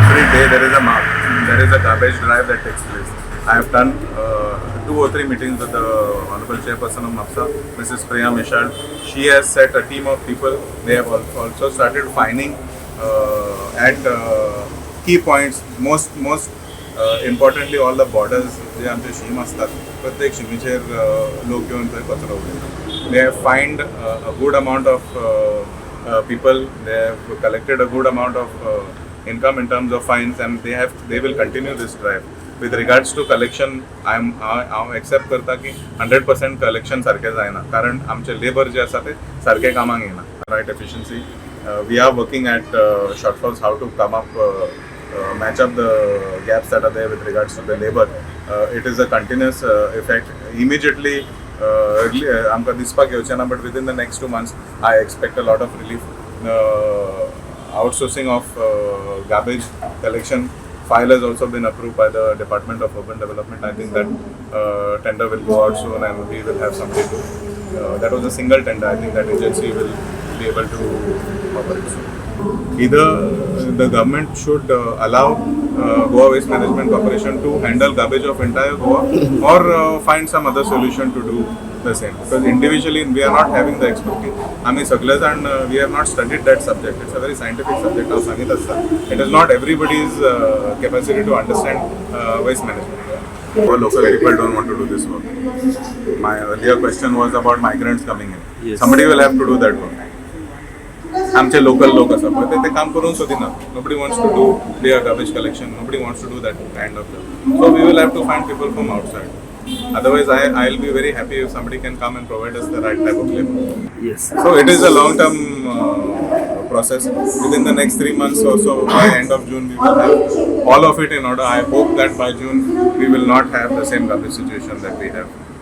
every day there is a garbage drive that takes place. I have done 2 or 3 meetings with the Honorable Chairperson of Mapusa, Mrs. Priya Mishal. She has set a team of people. They have also started fining at key points. Most importantly, all the borders जे आमचे शीम असतात प्रत्येक शीमेचेर लोक येवन थंय कचरो उडयतात. They have fined a good amount of people. They have collected a good amount of income in terms of fines, and they will continue this drive. With regards to collection, I accept करता की 100% collection सारखे जायना कारण आमचे labour जे आसा ते सारखे कामाक येना. Right efficiency. We are working at shortfalls how to come up match up the gaps that are there with regards to the labor. It is a continuous effect. Immediately आमकां दिसपाक येवचें ना, but within the next 2 months I expect a lot of relief. Outsourcing of garbage collection file has also been approved by the Department of Urban Development. I think that tender will go out soon and we will have something to that was a single tender. I think that agency will be able to operate soon. Either the government should allow Goa Waste Management Corporation to handle garbage of entire Goa or find some other solution to do the same. Because individually we are not having the expertise. आम्ही सगळेच and we have not studied that subject. It's a very scientific subject. हांव सांगीत आसता. It is not everybody's capacity to understand waste management. Or local people don't want to do this work. My earlier question was about migrants coming in. Yes. Somebody will have to do that work. आमचे local लोक आसा पळय ते काम करून सोदिना. Nobody wants to do their garbage collection. Nobody wants to do that kind of job. So we will have to find people from outside. Otherwise, I'll be very happy if somebody can come and provide us the right type of labor. Yes. So it is a long-term process. Within the next 3 months or so, by end of June, we will have all of it in order. I hope that by June we will not have the same garbage situation that we have.